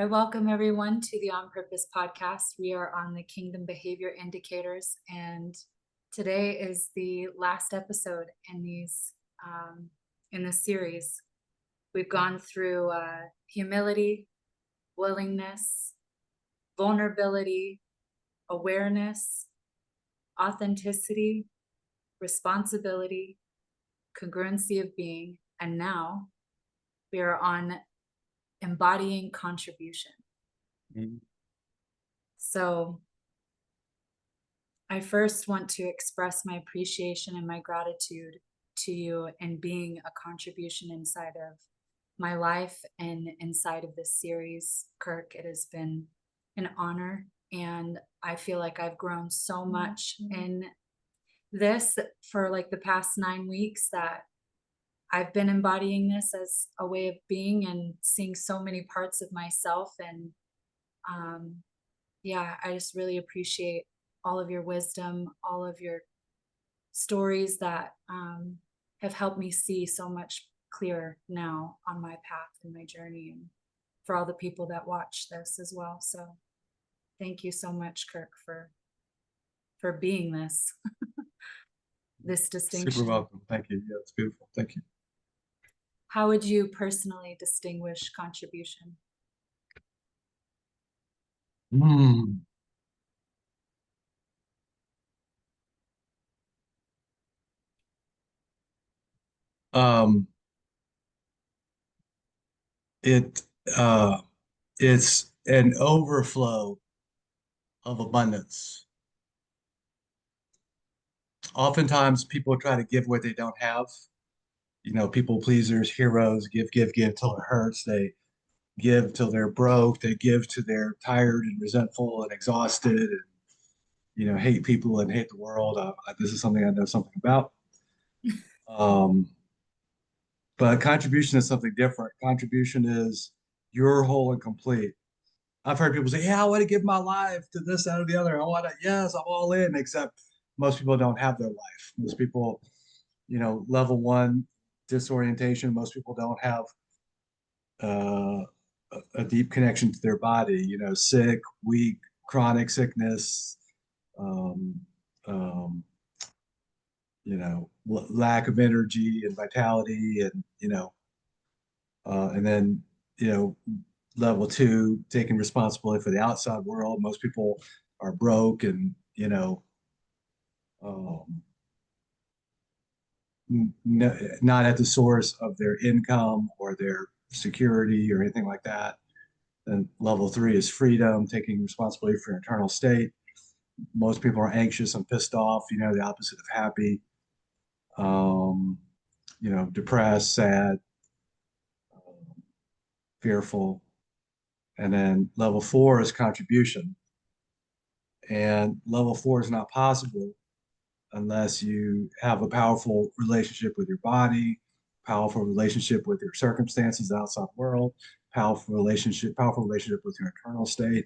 I welcome everyone to the On Purpose podcast. We are on the Kingdom Behavior Indicators, and today is the last episode in this series. We've gone through humility, willingness, vulnerability, awareness, authenticity, responsibility, congruency of being, and now we are on embodying contribution. Mm-hmm. So I first want to express my appreciation and my gratitude to you in being a contribution inside of my life and inside of this series. Kirk, it has been an honor, and I feel like I've grown so much in this for like the past 9 weeks that I've been embodying this as a way of being and seeing so many parts of myself. And yeah, I just really appreciate all of your wisdom, all of your stories that have helped me see so much clearer now on my path and my journey, and for all the people that watch this as well. So thank you so much, Kirk, for being this this distinction. Super welcome. Thank you. Yeah, it's beautiful. Thank you. How would you personally distinguish contribution? Mm. Um, it it's an overflow of abundance. Oftentimes people try to give what they don't have. You know, people pleasers, heroes, give till it hurts. They give till they're broke. They give till they're tired and resentful and exhausted and, hate people and hate the world. This is something I know something about. Um, but contribution is something different. Contribution is you're whole and complete. I've heard people say, "Yeah, I want to give my life to this, that, or the other. I want to, yes, I'm all in." Except most people don't have their life. Most people, level one disorientation. Most people don't have uh, a deep connection to their body. Sick, weak, chronic sickness. Um, um, lack of energy and vitality, and and then level two, taking responsibility for the outside world. Most people are broke and um, not at the source of their income or their security or anything like that. And level three is freedom, taking responsibility for your internal state. Most people are anxious and pissed off, the opposite of happy. um, Depressed, sad, fearful. And then level four is contribution. And level four is not possible unless you have a powerful relationship with your body, powerful relationship with your circumstances, the outside world, powerful relationship with your internal state.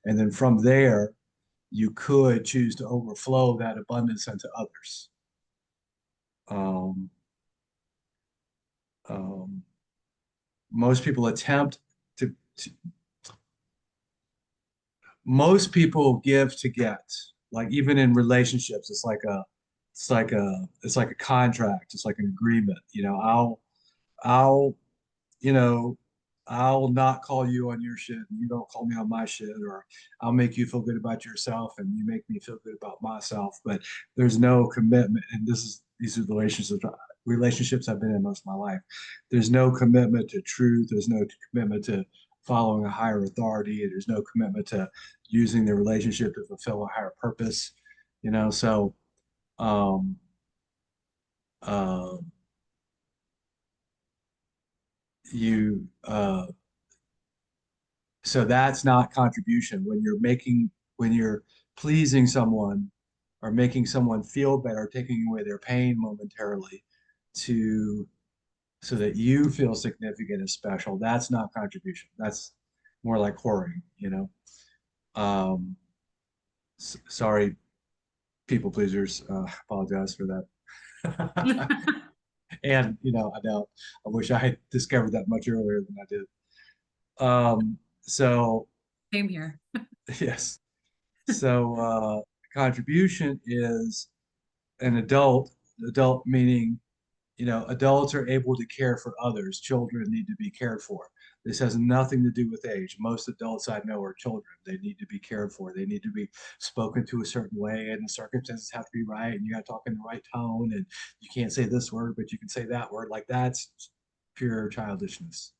And then from there, you could choose to overflow that abundance into others. Um, um, most people attempt to most people give to get. Like even in relationships, it's like a contract. It's like an agreement. I'll you know I'll not call you on your shit and you don't call me on my shit, or I'll make you feel good about yourself and you make me feel good about myself. But there's no commitment, and these are the relationships I've been in most of my life. There's no commitment to truth. There's no commitment to following a higher authority. There's no commitment to using the relationship to fulfill a higher purpose. So um, uh, you so that's not contribution. When you're pleasing someone or making someone feel better, taking away their pain momentarily to so that you feel significant and special, that's not contribution. That's more like whoring. um Sorry, people pleasers, apologize for that. And I know I wish I had discovered that much earlier than I did. So Same here. yes. So contribution is an adult meaning, adults are able to care for others. Children need to be cared for. This has nothing to do with age. Most adults I know are children. They need to be cared for. They need to be spoken to a certain way, and the circumstances have to be right, and you got to talk in the right tone, and you can't say this word, but you can say that word. Like that's pure childishness.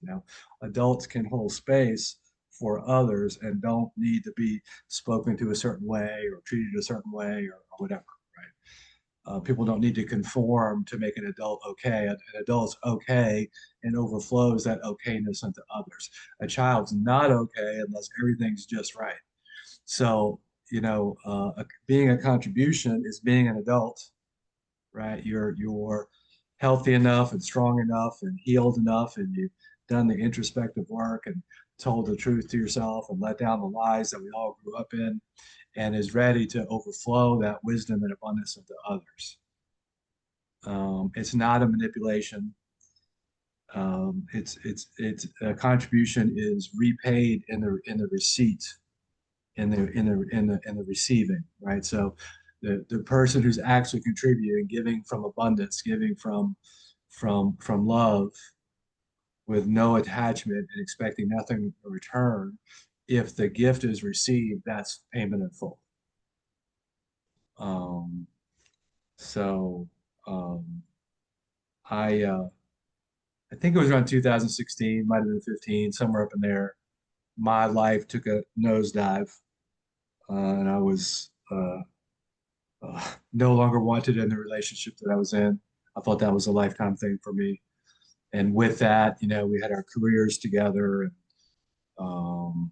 Adults can hold space for others and don't need to be spoken to a certain way or treated a certain way or whatever. Right? People don't need to conform to make an adult okay. An adult's okay and overflows that okayness into others. A child's not okay unless everything's just right. So, being a contribution is being an adult, right? You're healthy enough and strong enough and healed enough, and you've done the introspective work and told the truth to yourself and let down the lies that we all grew up in, and is ready to overflow that wisdom and abundance into others. It's not a manipulation. It's a contribution is repaid in the receipt, in the receiving, right? So the person who's actually contributing, giving from abundance, giving from love, with no attachment and expecting nothing in return, if the gift is received, that's payment in full. Um, so um, I think it was around 2016, might have been 15, somewhere up in there. My life took a nosedive, and I was no longer wanted in the relationship that I was in. I thought that was a lifetime thing for me. And with that, we had our careers together. And um,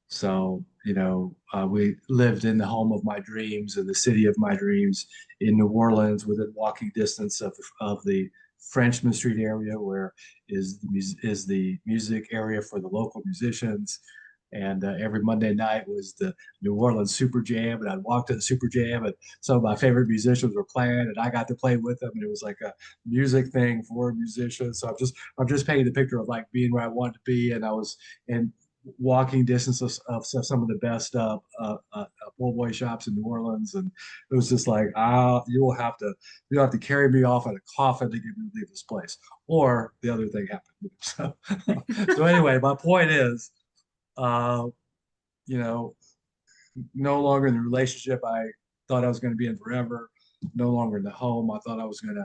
so, we lived in the home of my dreams in the city of my dreams in New Orleans, within walking distance of the Frenchman Street area, where is the music area for the local musicians. And every Monday night was the New Orleans Super Jam, and I'd walk to the Super Jam, and some of my favorite musicians were playing, and I got to play with them, and it was like a music thing for musicians. So I'm just painting the picture of like being where I wanted to be, and I was in walking distance of some of the best pool boy shops in New Orleans, and it was just like, you have to carry me off in a coffin to get me to leave this place, or the other thing happened. So anyway, my point is, uh, you know, no longer in the relationship I thought I was going to be in forever, no longer in the home I thought I was going to,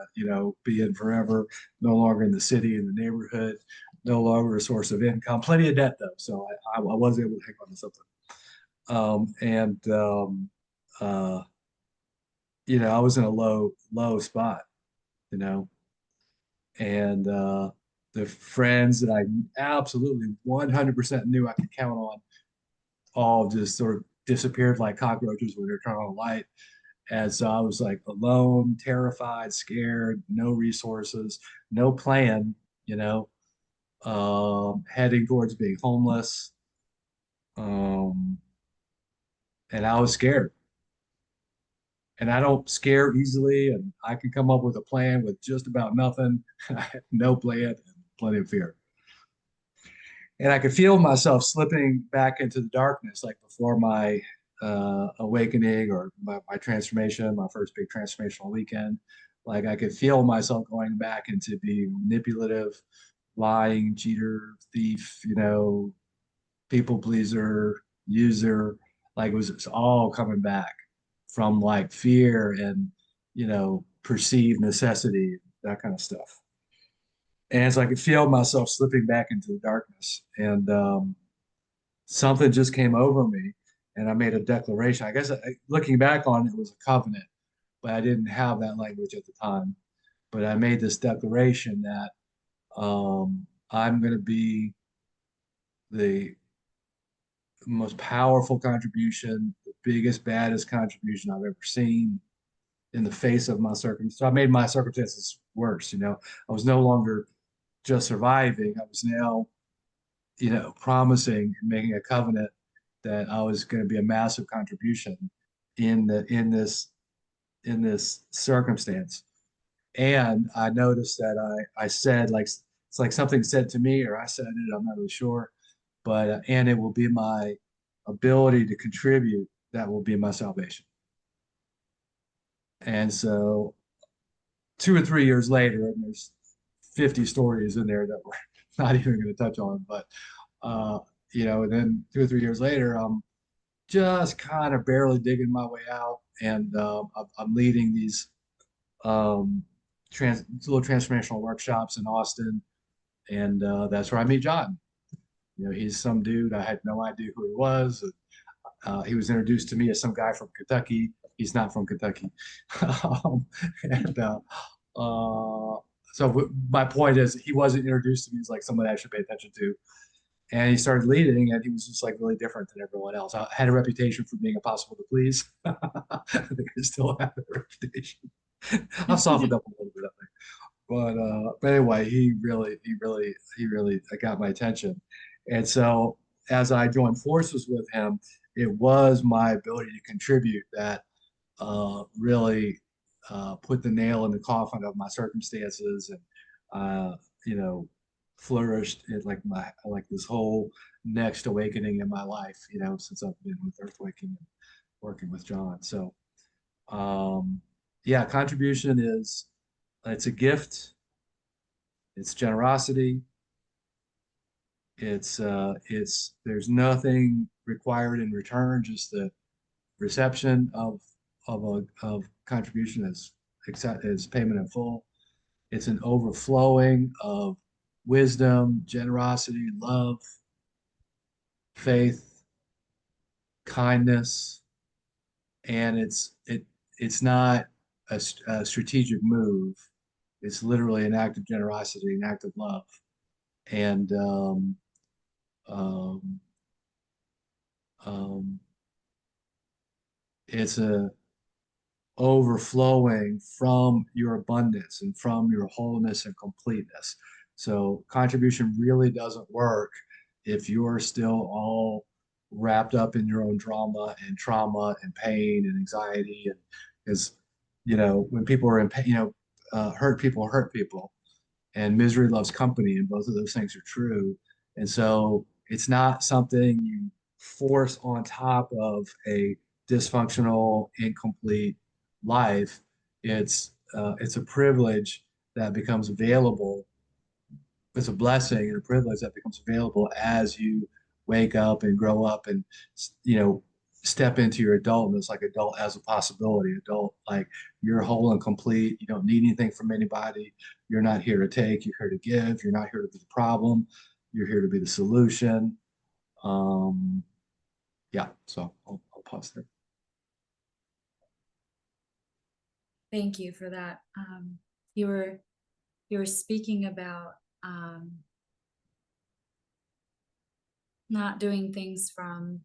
be in forever, no longer in the city, in the neighborhood, no longer a source of income. Plenty of debt though, so I was able to hang on to something. And I was in a low spot, you know, and the friends that I absolutely 100% knew I could count on all just sort of disappeared like cockroaches when they're turning on a light. And so I was like alone, terrified, scared, no resources, no plan, heading towards being homeless. Um, and I was scared. And I don't scare easily, and I can come up with a plan with just about nothing. I had no plan and plenty of fear. And I could feel myself slipping back into the darkness, like before my awakening or my transformation, my first big transformational weekend. Like I could feel myself going back into being manipulative, lying, cheater, thief, people pleaser, user. Like it was all coming back from like fear and perceived necessity, that kind of stuff. And so I could feel myself slipping back into the darkness. And something just came over me, and I made a declaration. I guess looking back on it, it was a covenant, but I didn't have that language at the time. But I made this declaration that I'm going to be the most powerful contribution, the biggest, baddest contribution I've ever seen in the face of my circumstances. So I made my circumstances worse. I was no longer just surviving. I was now, promising and making a covenant that I was going to be a massive contribution in this circumstance. And I noticed that I said, like, it's like something said to me or I said it, I'm not really sure. but and it will be my ability to contribute that will be my salvation. And so 2 or 3 years later, and there's 50 stories in there that we're not even going to touch on, but uh, and then 2 or 3 years later, I'm just kind of barely digging my way out, and I'm leading these um, little transformational workshops in Austin, and that's where I meet John. He's some dude. I had no idea who he was. He was introduced to me as some guy from Kentucky. He's not from Kentucky. And uh, so my point is, he wasn't introduced to me as like somebody I should pay attention to. And he started leading, and he was just like really different than everyone else. I had a reputation for being impossible to please. I think I still have that reputation. I've softened up a little bit, I think. But anyway, he really got my attention. And so as I joined forces with him, it was my ability to contribute that really put the nail in the coffin of my circumstances, and uh, you know flourished in like this whole next awakening in my life, since I've been with Earthwaking and working with John. So yeah, contribution is it's a gift, it's generosity, it's there's nothing required in return, just the reception of contribution as payment in full. It's an overflowing of wisdom, generosity, love, faith, kindness, and it's not a strategic move. It's literally an act of generosity, an act of love, and um, um, it's a overflowing from your abundance and from your wholeness and completeness. So contribution really doesn't work if you're still all wrapped up in your own drama and trauma and pain and anxiety. And because, when people are in pain, hurt people, and misery loves company, and both of those things are true. And so it's not something you force on top of a dysfunctional, incomplete life. It's a privilege that becomes available. It's a blessing and a privilege that becomes available as you wake up and grow up and you know step into your adultness, like adult as a possibility, adult like you're whole and complete. You don't need anything from anybody. You're not here to take, you're here to give. You're not here to be the problem, you're here to be the solution. um yeah, so I'll pause there. Thank you for that. You were you were speaking about not doing things from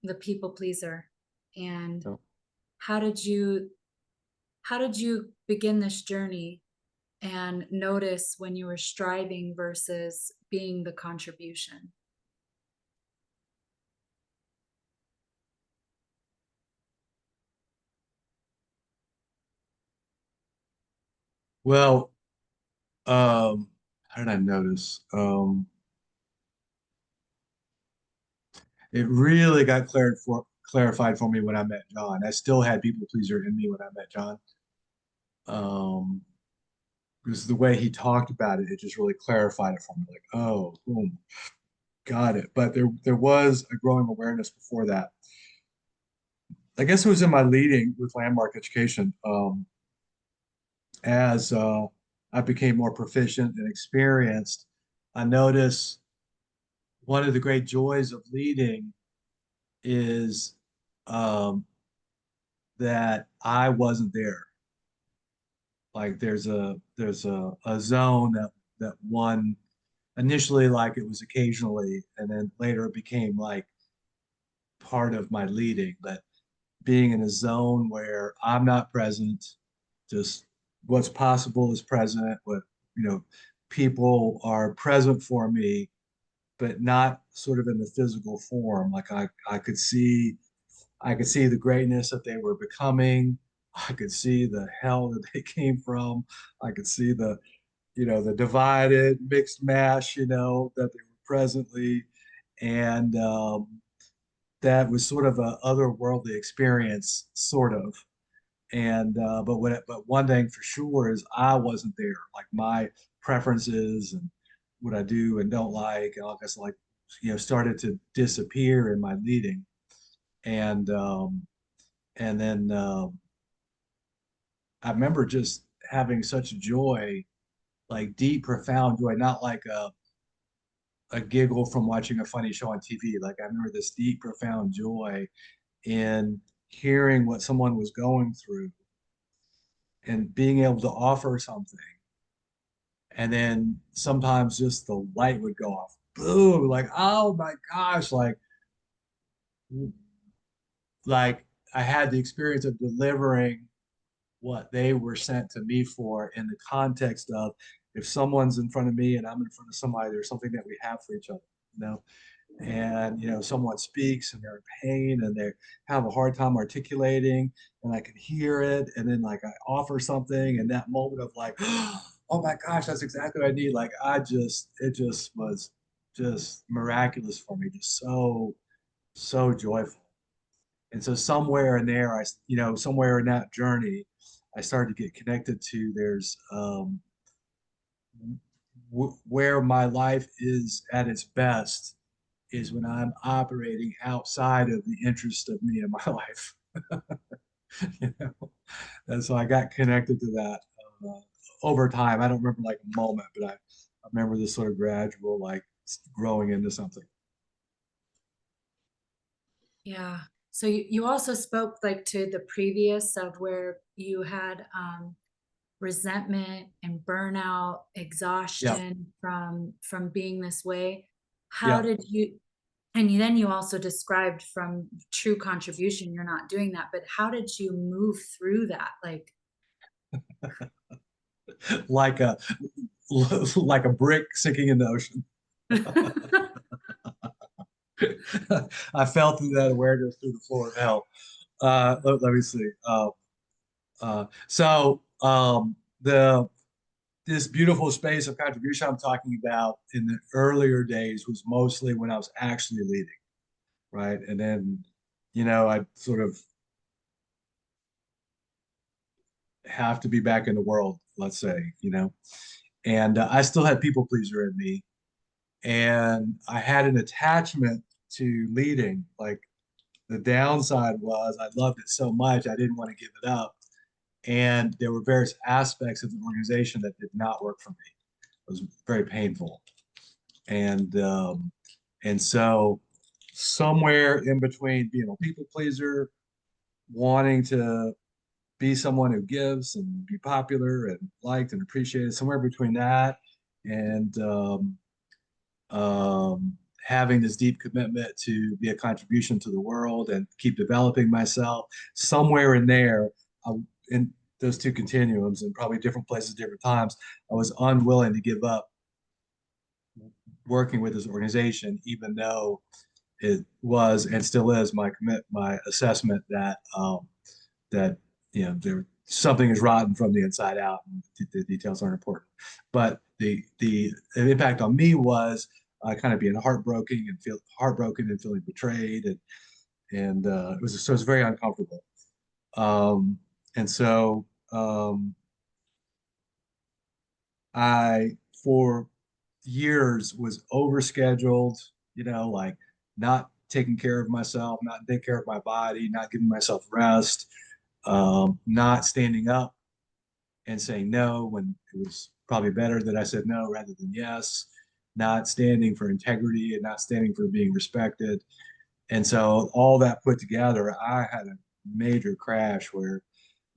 the people pleaser, and So, how did you how did you begin this journey and notice when you were striving versus being the contribution? well, how did I notice? It really got clarified for me when I met John. I still had people pleaser in me when I met John. Um, because the way he talked about it, it just really clarified it for me. Like, oh, boom, got it. But there was a growing awareness before that. I guess it was in my leading with landmark education. As I became more proficient and experienced, I noticed one of the great joys of leading is um, that I wasn't there. Like there's a zone that one initially, like it was occasionally, and then later it became like part of my leading. But being in a zone where I'm not present, just what's possible is present. What you know, people are present for me, but not sort of in the physical form. Like I could see the greatness that they were becoming. I could see the hell that they came from. I could see the divided mixed mash, that they were presently, and that was sort of a otherworldly experience, sort of. And but one thing for sure is I wasn't there. Like my preferences and what I do and don't like, and all guess like started to disappear in my leading, and then I remember just having such joy, like deep, profound joy, not like a giggle from watching a funny show on TV. Like I remember this deep, profound joy in hearing what someone was going through and being able to offer something. And then sometimes just the light would go off. Boom, like, oh my gosh, like I had the experience of delivering what they were sent to me for in the context of if someone's in front of me and I'm in front of somebody, there's something that we have for each other, you know? And someone speaks and they're in pain and they have a hard time articulating and I can hear it and then like I offer something and that moment of like oh my gosh, that's exactly what I need, like it just was just miraculous for me, just so joyful. And so somewhere in there somewhere in that journey I started to get connected to there's where my life is at its best is when I'm operating outside of the interest of me in my life. you know? And so I got connected to that over time. I don't remember like a moment, but I remember this sort of gradual like growing into something. Yeah. So you also spoke like to the previous of where you had resentment and burnout, Yeah, exhaustion from being this way. How yeah. did you, and then you also described from true contribution, you're not doing that, but how did you move through that? Like, like a like a brick sinking in the ocean. I fell through that awareness through the floor of hell. Let me see. The this beautiful space of contribution I'm talking about in the earlier days was mostly when I was actually leading, right? And then, I sort of have to be back in the world, let's say, and I still had people pleaser in me, and I had an attachment to leading. Like the downside was I loved it so much I didn't want to give it up, and there were various aspects of the organization that did not work for me. It was very painful, and so somewhere in between being a people pleaser, wanting to be someone who gives and be popular and liked and appreciated, somewhere between that and having this deep commitment to be a contribution to the world and keep developing myself, somewhere in there, in those two continuums and probably different places, different times, I was unwilling to give up working with this organization, even though it was and still is my assessment that that there something is rotten from the inside out, and the details aren't important. But the impact on me was kind of being heartbroken and feeling betrayed, and it was very uncomfortable. And so I for years was overscheduled, like not taking care of myself, not taking care of my body, not giving myself rest, not standing up and saying no when it was probably better that I said no rather than yes, not standing for integrity and not standing for being respected. And so all that put together, I had a major crash where,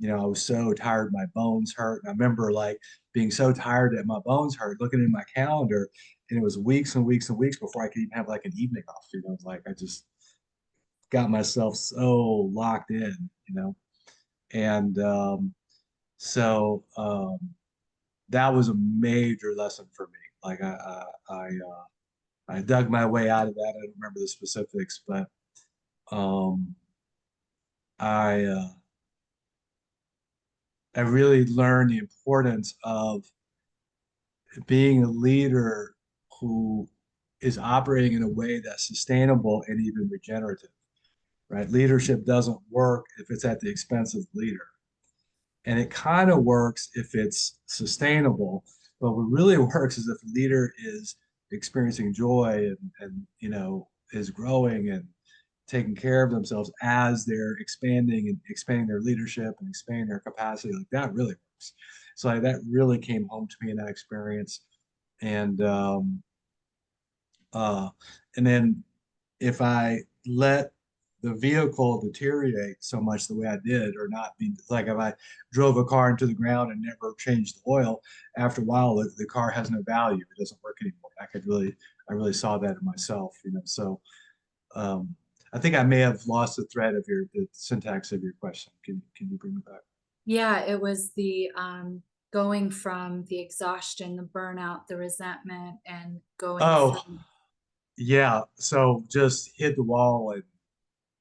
I was so tired, my bones hurt. And I remember like being so tired that my bones hurt, looking in my calendar, and it was weeks and weeks and weeks before I could even have like an evening off. Like I just got myself so locked in, and so that was a major lesson for me. Like I dug my way out of that. I don't remember the specifics, but um, I uh, I really learned the importance of being a leader who is operating in a way that's sustainable and even regenerative, right? Leadership doesn't work if it's at the expense of the leader. And it kind of works if it's sustainable, but what really works is if the leader is experiencing joy and is growing and taking care of themselves as they're expanding their leadership and expanding their capacity. Like that really works. So like, that really came home to me in that experience. And uh, and then if I let the vehicle deteriorate so much the way I did, or not be like if I drove a car into the ground and never changed the oil, after a while the car has no value. It doesn't work anymore. I really saw that in myself, So um, I think I may have lost the thread of the syntax of your question. Can you bring me back? Yeah, it was the going from the exhaustion, the burnout, the resentment, and going Oh, from. yeah. So just hit the wall and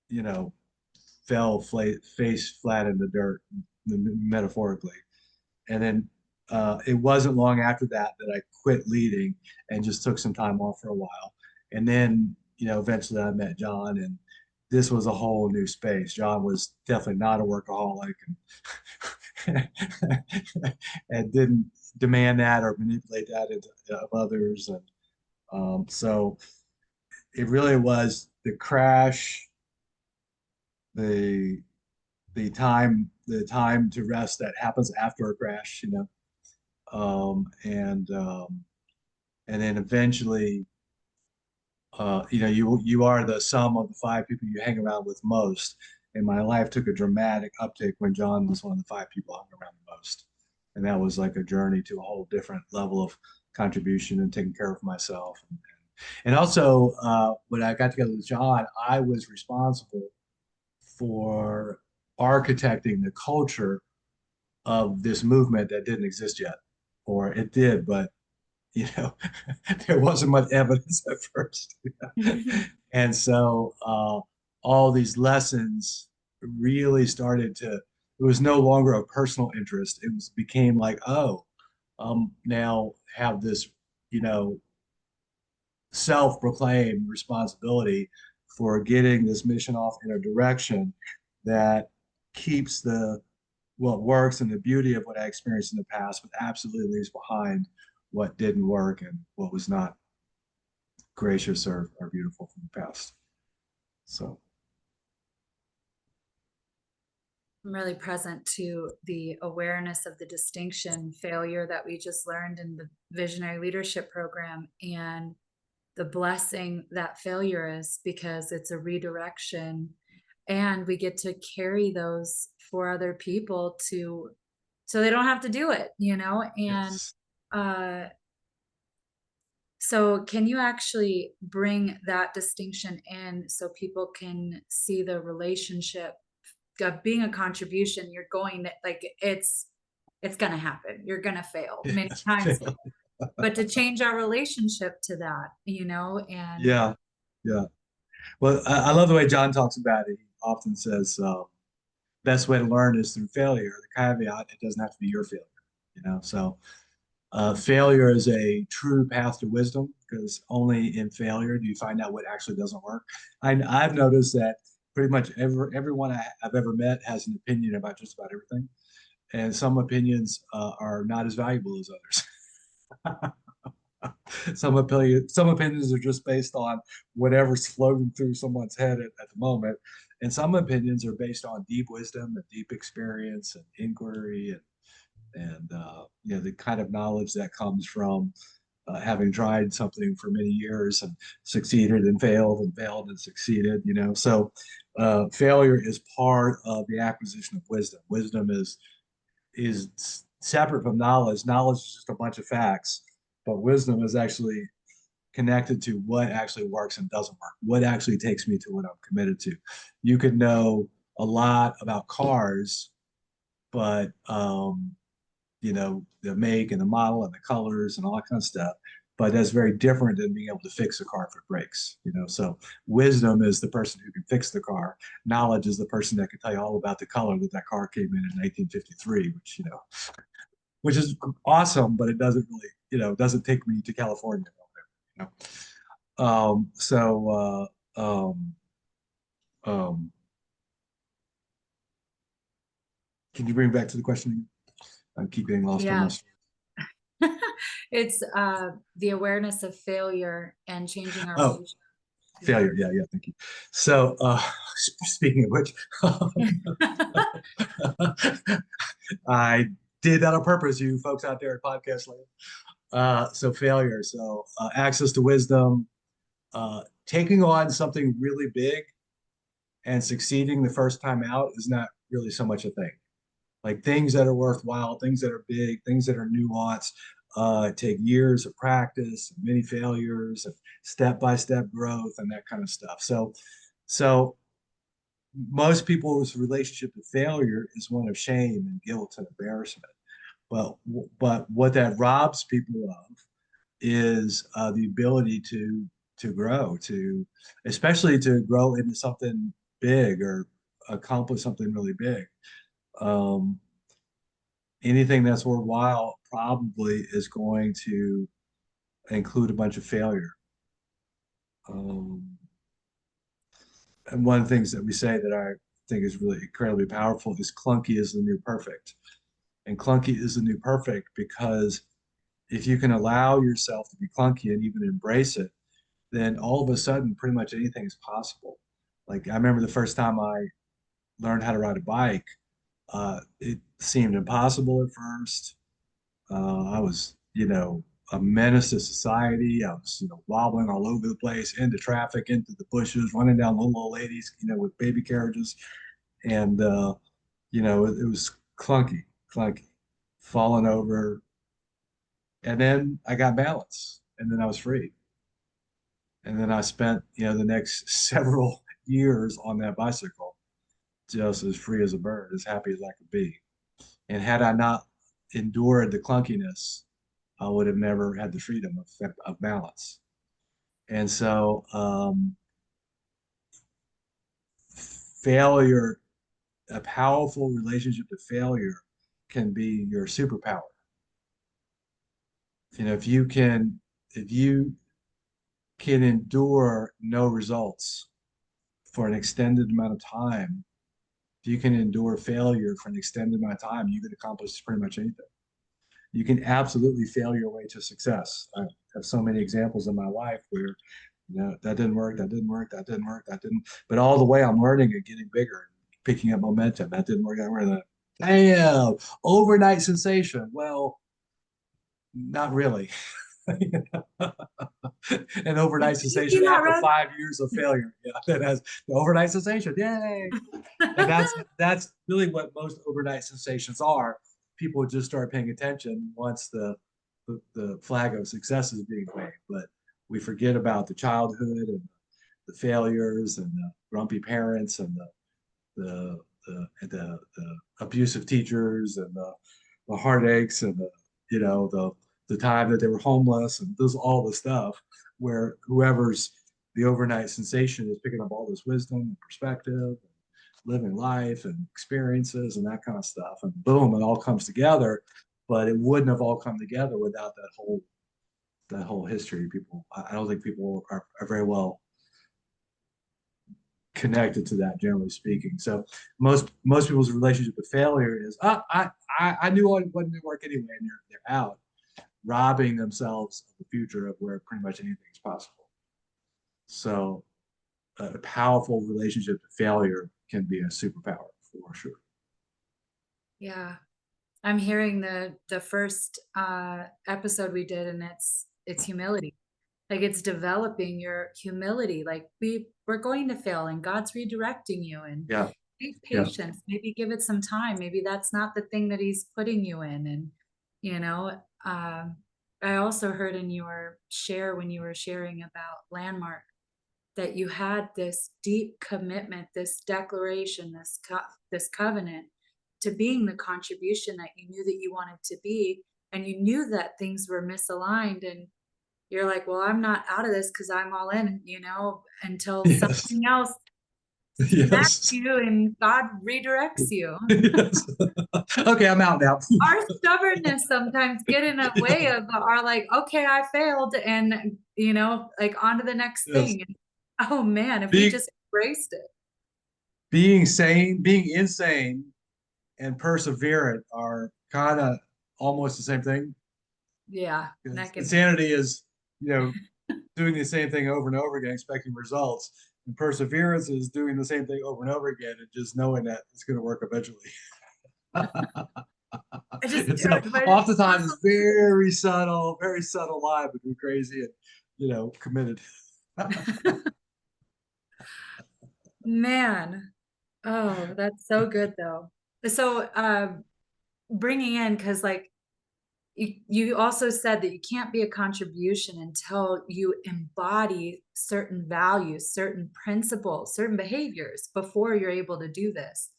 you know face flat in the dirt, metaphorically. And then it wasn't long after that that I quit leading and just took some time off for a while. And then, eventually I met John, and this was a whole new space. John was definitely not a workaholic and, and didn't demand that or manipulate that of others. And so it really was the crash, the the time to rest that happens after a crash, um, and um, and then eventually, you are the sum of the five people you hang around with most. And my life took a dramatic uptick when John was one of the five people I hung around the most, and that was like a journey to a whole different level of contribution and taking care of myself. And also, when I got together with John, I was responsible for architecting the culture of this movement that didn't exist yet, or it did, but you know, there wasn't much evidence at first. And so all these lessons really started to, it was no longer a personal interest. It was became like, oh, now have this, you know, self-proclaimed responsibility for getting this mission off in a direction that keeps the what works and the beauty of what I experienced in the past, but absolutely leaves behind what didn't work and what was not gracious or beautiful from the past. So, I'm really present to the awareness of the distinction failure that we just learned in the visionary leadership program, and the blessing that failure is, because it's a redirection, and we get to carry those for other people to, so they don't have to do it, and yes. uh so can you actually bring that distinction in so people can see the relationship of being a contribution? You're going to, like, it's going to happen, you're going to fail many times, but to change our relationship to that, and Yeah. Yeah. Well, I love the way John talks about it. He often says, best way to learn is through failure. The caveat, it doesn't have to be your failure. So failure is a true path to wisdom because only in failure do you find out what actually doesn't work. I've noticed that pretty much everyone I've ever met has an opinion about just about everything, and some opinions are not as valuable as others. Some opinions are just based on whatever's floating through someone's head at the moment, and some opinions are based on deep wisdom and deep experience and inquiry and the kind of knowledge that comes from having tried something for many years and succeeded and failed and succeeded. So failure is part of the acquisition of wisdom. Wisdom is separate from knowledge. Knowledge is just a bunch of facts, but wisdom is actually connected to what actually works and doesn't work, what actually takes me to what I'm committed to. You could know a lot about cars, but the make and the model and the colors and all that kind of stuff. But that's very different than being able to fix a car if it breaks. So wisdom is the person who can fix the car. Knowledge is the person that can tell you all about the color that car came in 1953, which is awesome, but it doesn't really, doesn't take me to California. You know? So, um, can you bring back to the question again? I keep getting lost on my Yeah. story. It's the awareness of failure and changing our Oh, relationship to failure. Yeah, yeah. Thank you. So, speaking of which, I did that on purpose. You folks out there at podcast land. So failure. So access to wisdom, taking on something really big and succeeding the first time out is not really so much a thing. Like things that are worthwhile, things that are big, things that are nuanced, take years of practice, many failures, and step-by-step growth, and that kind of stuff. So most people's relationship to failure is one of shame and guilt and embarrassment. But but what that robs people of is the ability to grow, to especially to grow into something big or accomplish something really big. Um, Anything that's worthwhile probably is going to include a bunch of failure. Um, and one of the things that we say that I think is really incredibly powerful is clunky is the new perfect. And clunky is the new perfect because if you can allow yourself to be clunky and even embrace it, then all of a sudden, pretty much anything is possible. Like I remember the first time I learned how to ride a bike, it seemed impossible at first. I was, a menace to society. I was, wobbling all over the place, into traffic, into the bushes, running down little old ladies, with baby carriages. And, it was clunky, falling over. And then I got balance and then I was free. And then I spent, the next several years on that bicycle, just as free as a bird, as happy as I could be. And had I not endured the clunkiness, I would have never had the freedom of balance. And so, failure, a powerful relationship to failure can be your superpower. If you can endure no results for an extended amount of time, if you can endure failure for an extended amount of time, you can accomplish pretty much anything. You can absolutely fail your way to success. I have so many examples in my life where that didn't work, that didn't work, that didn't work, that didn't. But all the way I'm learning and getting bigger, picking up momentum. That didn't work. That worked. Damn, overnight sensation. Well, not really. An overnight you see sensation that after road. 5 years of failure. Yeah, that has the overnight sensation. Yay! And that's really what most overnight sensations are. People just start paying attention once the flag of success is being waved. But we forget about the childhood and the failures and the grumpy parents and the abusive teachers and the heartaches and the time that they were homeless and this all the stuff where whoever's the overnight sensation is picking up all this wisdom and perspective, living life and experiences and that kind of stuff. And boom, it all comes together. But it wouldn't have all come together without that whole history. I don't think people are very well connected to that, generally speaking. So most people's relationship with failure is, I knew I wasn't going to work anyway, and they're out, robbing themselves of the future of where pretty much anything is possible. So a powerful relationship to failure can be a superpower for sure. Yeah. I'm hearing the first episode we did, and it's humility. Like it's developing your humility. Like we're going to fail and God's redirecting you, and Yeah, take yeah. patience. Maybe give it some time. Maybe that's not the thing that he's putting you in. And you know, um, I also heard in your share when you were sharing about Landmark that you had this deep commitment, this declaration, this covenant to being the contribution that you knew that you wanted to be, and you knew that things were misaligned, and you're like, well, I'm not out of this because I'm all in, until Yes. something else smack Yes. you and God redirects you. Yes. Okay, I'm out now. Our stubbornness sometimes get in the way of our like, okay, I failed, and like on to the next Yes. thing. Oh man, if we Being just embraced it. being sane, being insane, and perseverant are kind of almost the same thing. Yeah, Because neck and insanity is, you know, doing the same thing over and over again, expecting results. And perseverance is doing the same thing over and over again and just knowing that it's going to work eventually. I just And so but it's oftentimes it's also very subtle lie, but we're crazy and, committed. man. Oh, that's so good though. So bringing in because like you also said that you can't be a contribution until you embody certain values, certain principles, certain behaviors before you're able to do this.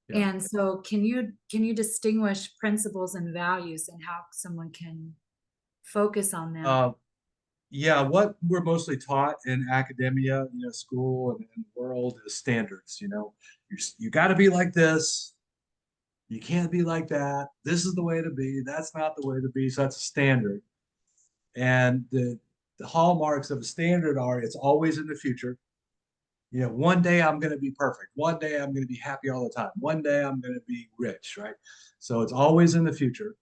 Yeah. And so can you distinguish principles and values and how someone can focus on them? Uh, yeah, what we're mostly taught in academia, school and the world is standards, you got to be like this. You can't be like that. This is the way to be. That's not the way to be. So that's a standard. And the hallmarks of a standard are it's always in the future. One day I'm going to be perfect. One day I'm going to be happy all the time. One day I'm going to be rich, right? So it's always in the future.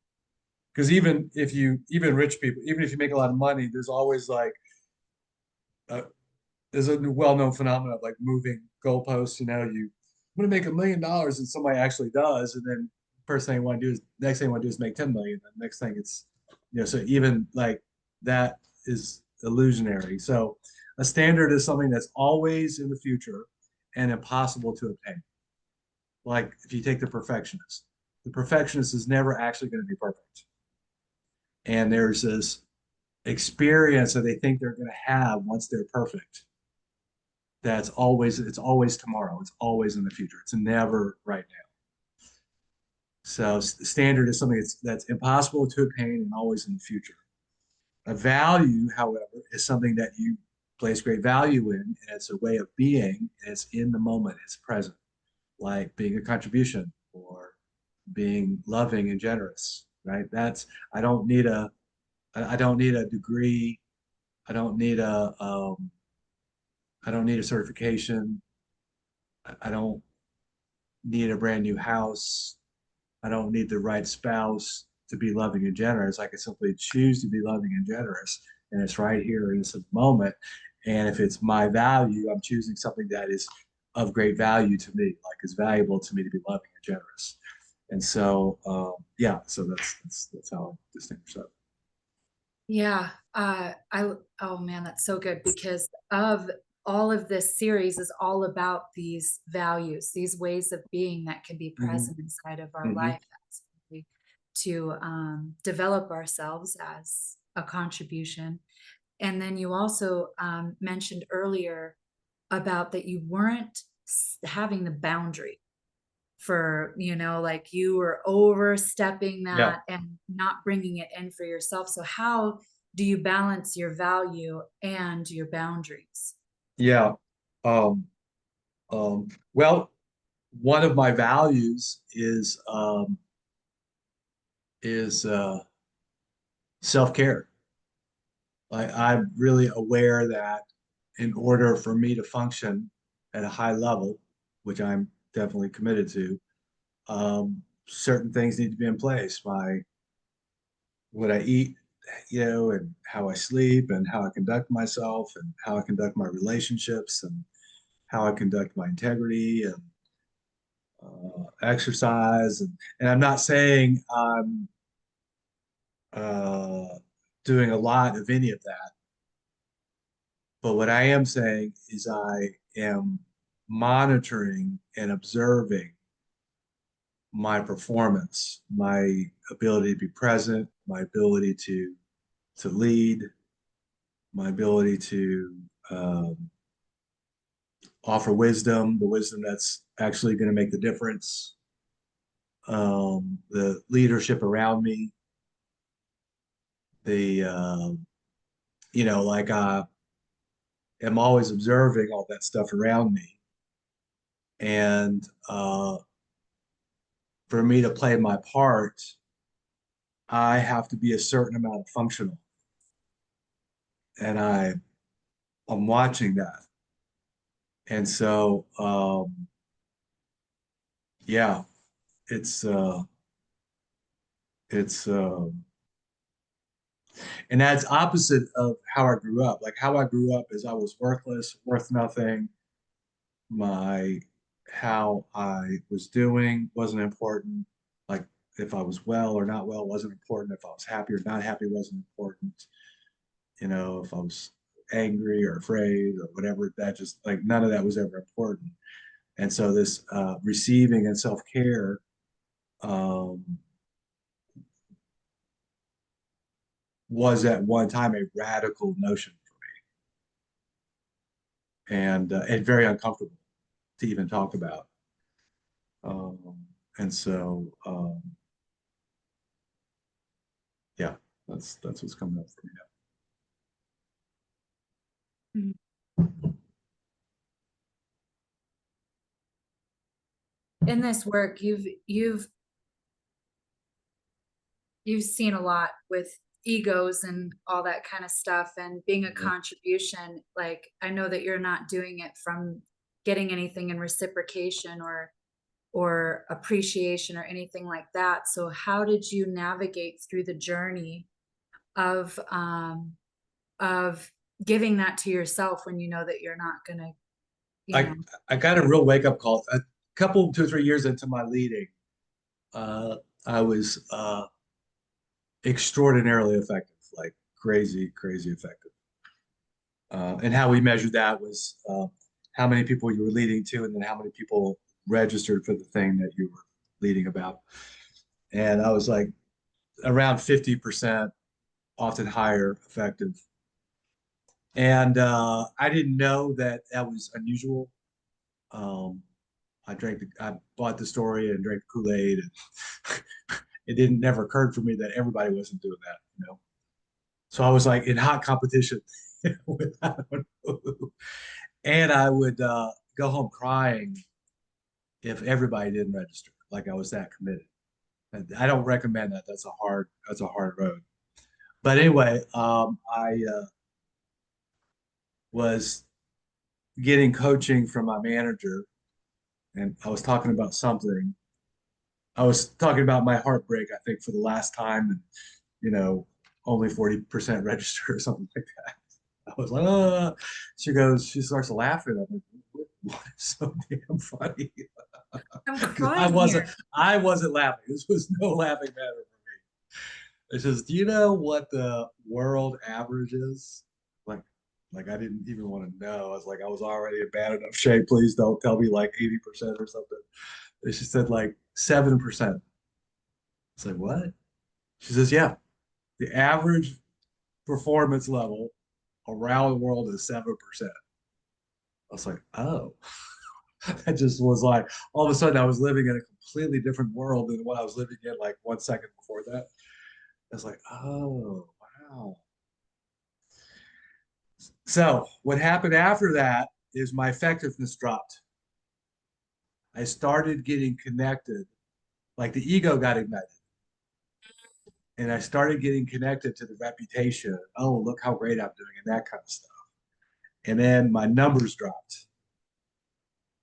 Because even rich people, even if you make a lot of money, there's always like, uh, there's a well-known phenomenon of like moving goalposts. I'm going to make $1 million and somebody actually does. And then first thing I want to do is next thing I want to do is make 10 million. And the next thing so even like that is illusionary. So a standard is something that's always in the future and impossible to obtain. Like if you take the perfectionist is never actually going to be perfect. And there's this experience that they think they're going to have once they're perfect. It's always tomorrow. It's always in the future. It's never right now. So standard is something that's impossible to obtain and always in the future. A value, however, is something that you place great value in, and it's a way of being, and it's in the moment, it's present, like being a contribution or being loving and generous, right? I don't need a, I don't need a degree. I don't need I don't need a certification. I don't need a brand new house. I don't need the right spouse to be loving and generous. I can simply choose to be loving and generous. And it's right here in this moment. And if it's my value, I'm choosing something that is of great value to me, like it's valuable to me to be loving and generous. And so, yeah, so that's how I distinguish that. Yeah, oh man, that's so good because of all of this series is all about these values, these ways of being that can be Hmm. present inside of our Hmm. life to develop ourselves as a contribution. And then you also mentioned earlier about that you weren't having the boundary for like you were overstepping Yeah, that and not bringing it in for yourself. So how do you balance your value and your boundaries? yeah. Um, well, one of my values is self-care. I'm really aware that in order for me to function at a high level, which I'm definitely committed to, certain things need to be in place. What I eat, and how I sleep, and how I conduct myself, and how I conduct my relationships, and how I conduct my integrity, and exercise. And I'm not saying I'm uh, doing a lot of any of that. But what I am saying is I am monitoring and observing my performance, my ability to be present, my ability to lead, my ability to offer wisdom, the wisdom that's actually going to make the difference, the leadership around me, the like am always observing all that stuff around me And for me to play my part, I have to be a certain amount of functional. And I'm watching that. And so yeah, it's it's and that's opposite of how I grew up. Like how I grew up is I was worthless, worth nothing. My how I was doing wasn't important. Like if I was well or not well wasn't important. If I was happy or not happy wasn't important. If I was angry or afraid or whatever, that just like none of that was ever important. And so this receiving and self-care um, was at one time a radical notion and very uncomfortable to even talk about. Um, and so, yeah, that's what's coming up for me Mhm. In this work, you've seen a lot with egos and all that kind of stuff, and being a now. contribution. Like, I know that you're not doing it from getting anything in reciprocation or appreciation or anything like that. So how did you navigate through the journey of of giving that to yourself when you know that you're not gonna, you I know. I got a real wake up call a couple 2 or 3 years into my leading. Uh, I was extraordinarily effective, like crazy, crazy effective. And how we measured that was how many people you were leading to, and then how many people registered for the thing that you were leading about. And I was like around 50%, often higher effective. And I didn't know that that was unusual. Um, I bought the story and drank the Kool-Aid, and it didn't never occurred for me that everybody wasn't doing that. So I was like in hot competition with I don't know who. And I would go home crying if everybody didn't register, like I was that committed. And I don't recommend that. That's a hard road. But anyway, I was getting coaching from my manager, and I was talking about something. I was talking about my heartbreak, I think, for the last time, and you know, only 40% register or something like that. I was like, oh, she starts laughing. I'm like, what is so damn funny? I'm Because crying here. I wasn't laughing. This was no laughing matter for me. It says, do you know what the world average is? Like, like I didn't even want to know. I was like, I was already in bad enough shape. Please don't tell me like 80% or something. And she said like 7%. It's like, what? She says, yeah, the average performance level around the world is 7%. I was like, oh, that just was like all of a sudden I was living in a completely different world than what I was living in like 1 second before that. I was like, oh, wow. So what happened after that is my effectiveness dropped. I started getting connected, like the ego got ignited. And I started getting connected to the reputation. Oh, look how great I'm doing, and that kind of stuff. And then my numbers dropped.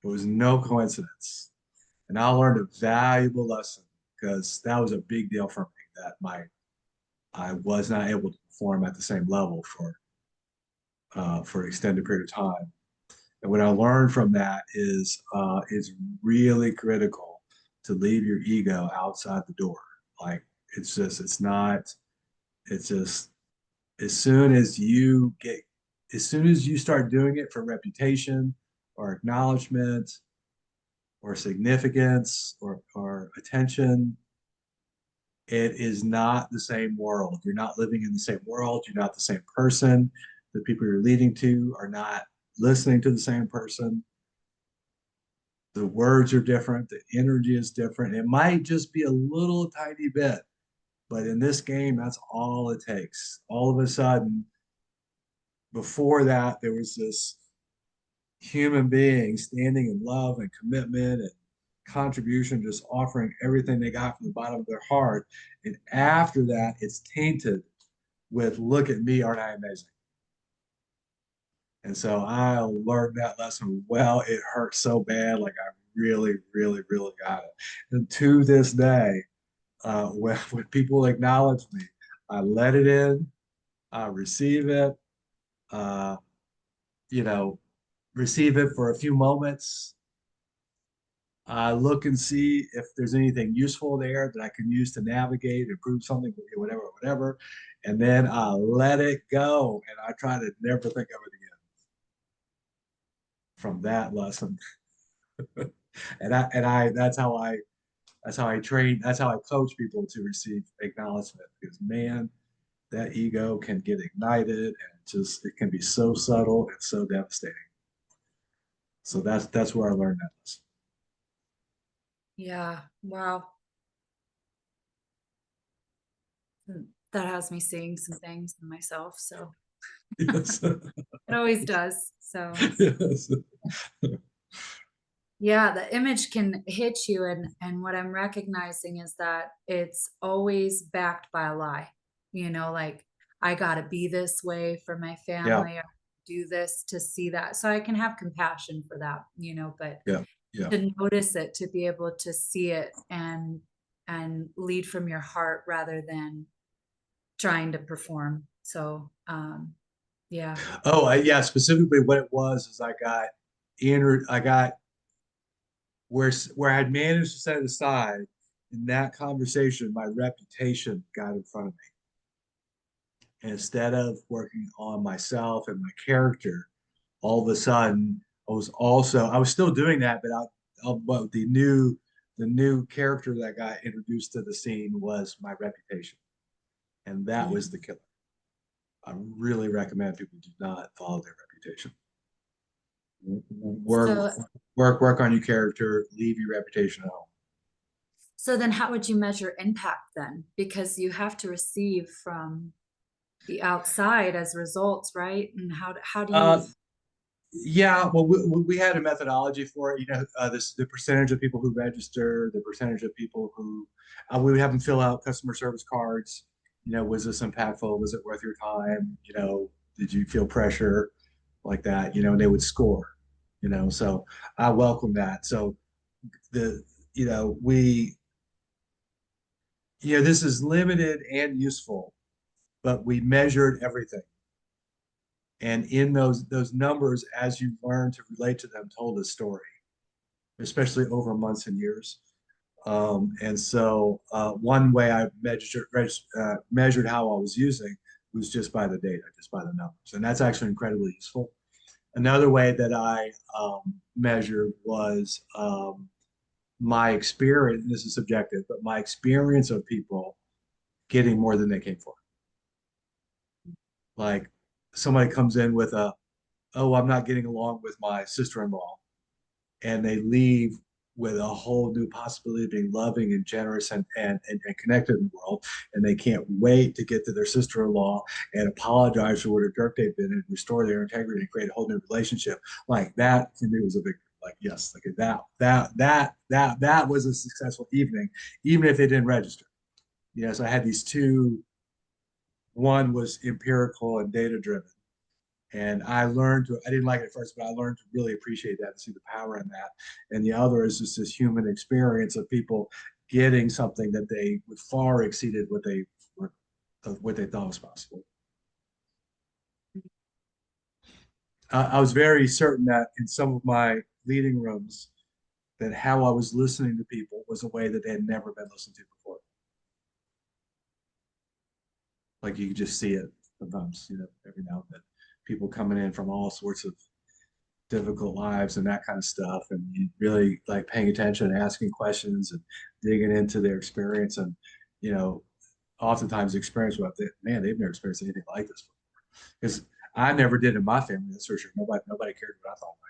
It was no coincidence. And I learned a valuable lesson because that was a big deal for me that my I was not able to perform at the same level for an extended period of time. And what I learned from that is it's really critical to leave your ego outside the door. Like it's not, it's just as soon as you get, as soon as you start doing it for reputation or acknowledgement or significance or attention, it is not the same world. You're not living in the same world. You're not the same person. The people you're leading to are not listening to the same person. The words are different. The energy is different. It might just be a little tiny bit, but in this game, that's all it takes. All of a sudden, before that, there was this human beings standing in love and commitment and contribution, just offering everything they got from the bottom of their heart. And after that, it's tainted with, look at me, aren't I amazing? And so I learned that lesson. Well, it hurt so bad. Like I really, really, really got it. And to this day, when people acknowledge me, I let it in, I receive it, uh, you know, receive it for a few moments. Look and see if there's anything useful there that I can use to navigate, improve something, whatever, whatever. And then I let it go. And I try to never think of it again from that lesson. That's how I train, that's how I coach people to receive acknowledgement because man, that ego can get ignited and just it can be so subtle and so devastating. So that's where I learned that lesson. Yeah. Wow. That has me seeing some things in myself. So Yes. it always does. So Yes. yeah, the image can hit you, and what I'm recognizing is that it's always backed by a lie. Like I gotta be this way for my Yeah. family, I do this to see that. So I can have compassion for that, but Yeah. Yeah. to notice it, to be able to see it and lead from your heart rather than trying to perform. So yeah. Oh, yeah. Specifically, what it was is I got where I had managed to set it aside. In that conversation, my reputation got in front of me. And instead of working on myself and my character, all of a sudden I was still doing that, but the new character that got introduced to the scene was my reputation, and that was the killer. I really recommend people do not follow their reputation. Work, So work on your character. Leave your reputation at home. so then how would you measure impact then? Because you have to receive from the outside as results, right? And how do Uh, you yeah, well, we had a methodology for it. The percentage of people who register, the percentage of people who we would have them fill out customer service cards. Was this impactful? Was it worth your time? Did you feel pressure like that? And they would score. So I welcome that. So the we this is limited and useful, but we measured everything. And in those numbers, as you learn to relate to them, told a story, especially over months and years. And so one way I measured how I was using was just by the data, just by the numbers, and that's actually incredibly useful. Another way that I measured was my experience. This is subjective, but my experience of people getting more than they came for. Like somebody comes in with oh, I'm not getting along with my sister-in-law, and they leave with a whole new possibility of being loving and generous and connected in the world. And they can't wait to get to their sister-in-law and apologize for what a jerk they've been and restore their integrity and create a whole new relationship. Like that to me was a victory. Like, yes, like that was a successful evening, even if they didn't register. So I had these two. One was empirical and data driven. And I didn't like it at first, but I learned to really appreciate that and see the power in that. And the other is just this human experience of people getting something that they far exceeded were, what they thought was possible. I was very certain that in some of my leading rooms, that how I was listening to people was a way that they had never been listened to before. Like you could just see it sometimes, every now and then. People coming in from all sorts of difficult lives and that kind of stuff, and you really like paying attention and asking questions and digging into their experience. And you know oftentimes the experience with it, man, they've never experienced anything like this before, because I never did in my family. That's for sure. Nobody cared what I thought about.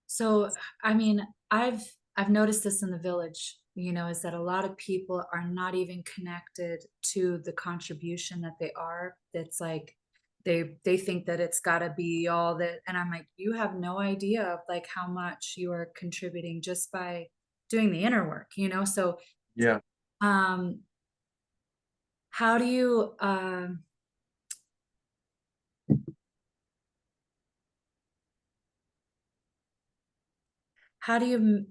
so I mean, I've noticed this in the village is that a lot of people are not even connected to the contribution that they are. That's like they think that it's got to be all that, and I'm like, you have no idea of like how much you are contributing just by doing the inner work. So Yeah. um how do you how do you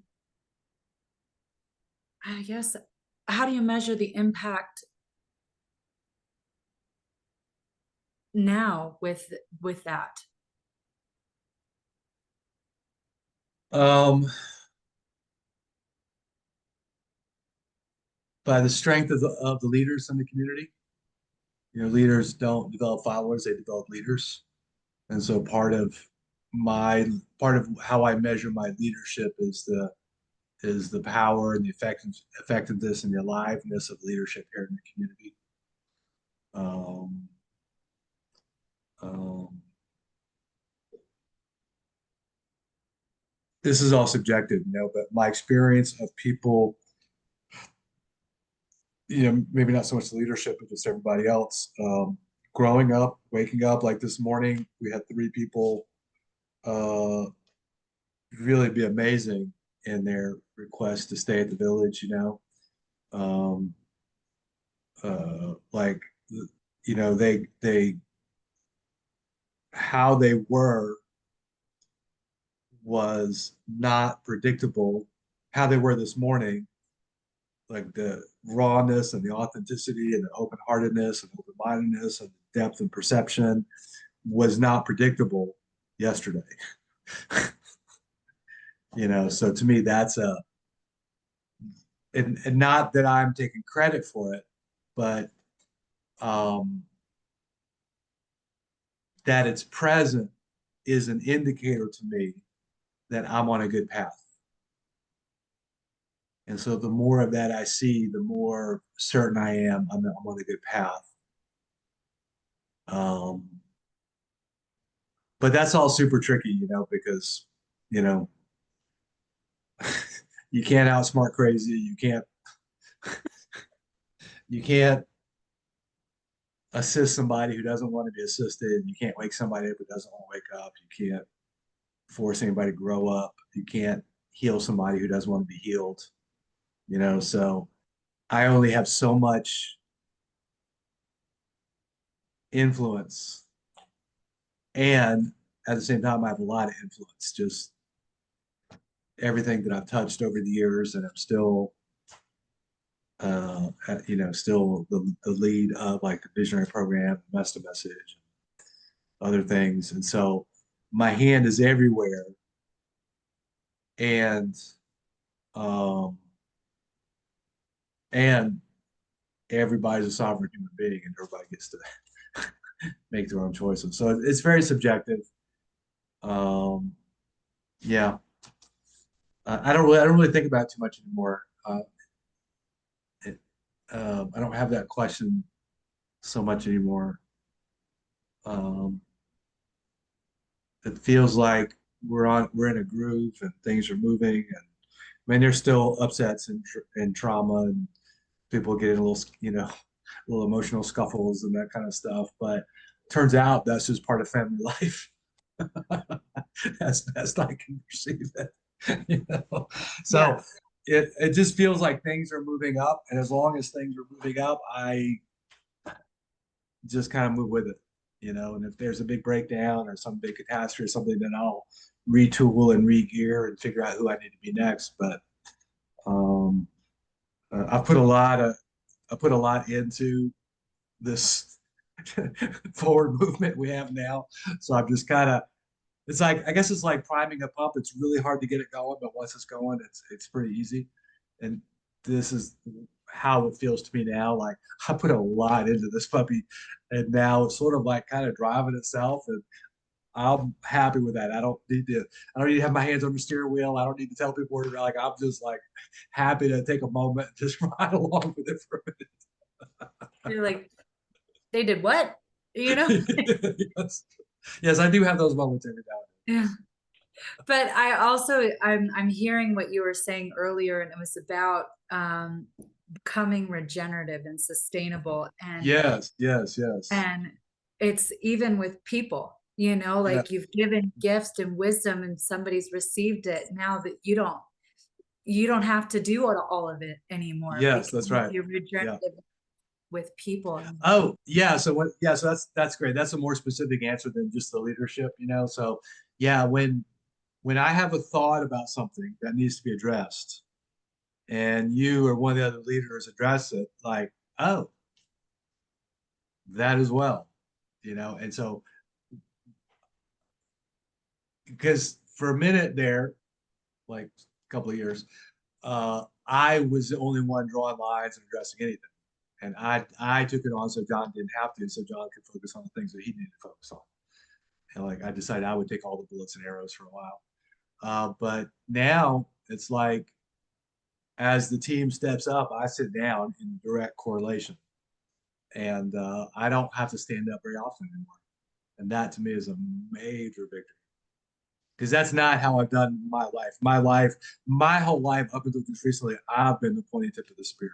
I guess how do you measure the impact now with that? Um, by the strength of the leaders in the community. Leaders don't develop followers, they develop leaders. And so my part of how I measure my leadership is the power and the effectiveness and the aliveness of leadership here in the community. Um, um, this is all subjective, but my experience of people, maybe not so much the leadership, but just everybody else. Growing up, waking up like this morning, we had three people uh, really be amazing in their request to stay at the village. Um, like, they how they were was not predictable. How they were this morning, like the rawness and the authenticity and the open-heartedness and open-mindedness and depth and perception was not predictable yesterday. So to me, that's and not that I'm taking credit for it, but um, that it's present is an indicator to me that I'm on a good path. And so the more of that I see, the more certain I am I'm on a good path. Um, but that's all super tricky, because, you know, you can't outsmart crazy. You can't assist somebody who doesn't want to be assisted. You can't wake somebody up who doesn't want to wake up. You can't force anybody to grow up. You can't heal somebody who doesn't want to be healed. So I only have so much influence, and at the same time I have a lot of influence, just everything that I've touched over the years, and I'm still still the lead of like the visionary program, master message, other things. And so my hand is everywhere, and um and everybody's a sovereign human being, and everybody gets to make their own choices. So it's very subjective. um yeah. I don't really think about it too much anymore. It, I don't have that question so much anymore. um it feels like we're in a groove and things are moving. And I mean, there's still upsets and trauma, and people getting a little, little emotional scuffles and that kind of stuff. But turns out that's just part of family life. As best I can perceive it. you know. Yeah. So it just feels like things are moving up, and as long as things are moving up, I just kind of move with it. And if there's a big breakdown or some big catastrophe or something, then I'll retool and re-gear and figure out who I need to be next. But um, I put a lot into this forward movement we have now. So I'm just kind of, it's like, I guess it's like priming a pump. It's really hard to get it going, but once it's going, it's pretty easy. And this is how it feels to me now. Like I put a lot into this puppy, and now it's sort of like kind of driving itself, and I'm happy with that. I don't need to have my hands on the steering wheel. I don't need to tell people where to go. Like I'm just like happy to take a moment and just ride along with it for a You're like, they did what? You know? minute. Yes. Yes, I do have those moments every now Yeah. But I also I'm hearing what you were saying earlier, and it was about becoming regenerative and sustainable, Yes, yes, yes. and it's even with people, you know, Yeah. like you've given gifts and wisdom and somebody's received it. Now that you don't have to do all of it anymore Yes, because that's right. you're Yeah. regenerative with people. And Oh, yeah. So what? Yeah. So that's great. That's a more specific answer than just the leadership, you know. So yeah, when I have a thought about something that needs to be addressed, and you or one of the other leaders address it, like, oh, that as well, you know. And so because for a minute there, like a couple of years, I was the only one drawing lines and addressing anything. And I took it on so John didn't have to, so John could focus on the things that he needed to focus on. And like I decided I would take all the bullets and arrows for a while. But now it's like as the team steps up, I sit down in direct correlation, and I don't have to stand up very often anymore. And that to me is a major victory because that's not how I've done my life. My whole life up until just recently, I've been the pointy tip of the spear.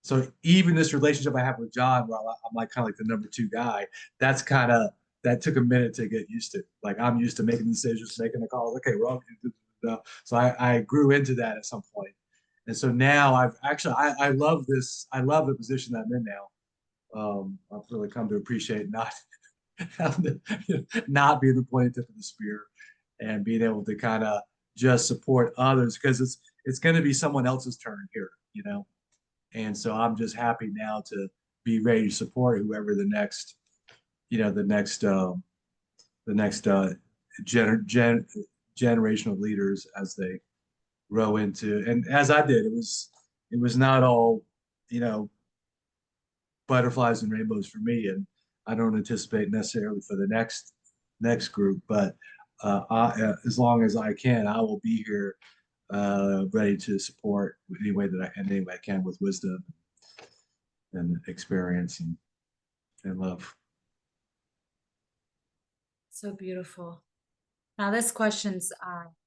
So even this relationship I have with John, where I'm like kind of like the number two guy, that's kind of that took a minute to get used to. Like I'm used to making decisions, making the calls. Okay, we're all so I grew into that at some point, and so now I've actually I love this. I love the position that I'm in now. I've really come to appreciate not not being the pointy tip of the spear, and being able to kind of just support others because it's going to be someone else's turn here, you know. And so I'm just happy now to be ready to support whoever the next, you know, the next generation of leaders as they grow into. And as I did, it was not all, you know, butterflies and rainbows for me. And I don't anticipate necessarily for the next group, but as long as I can, I will be here ready to support any way that any way I can with wisdom and experience and love. so beautiful. Now this question's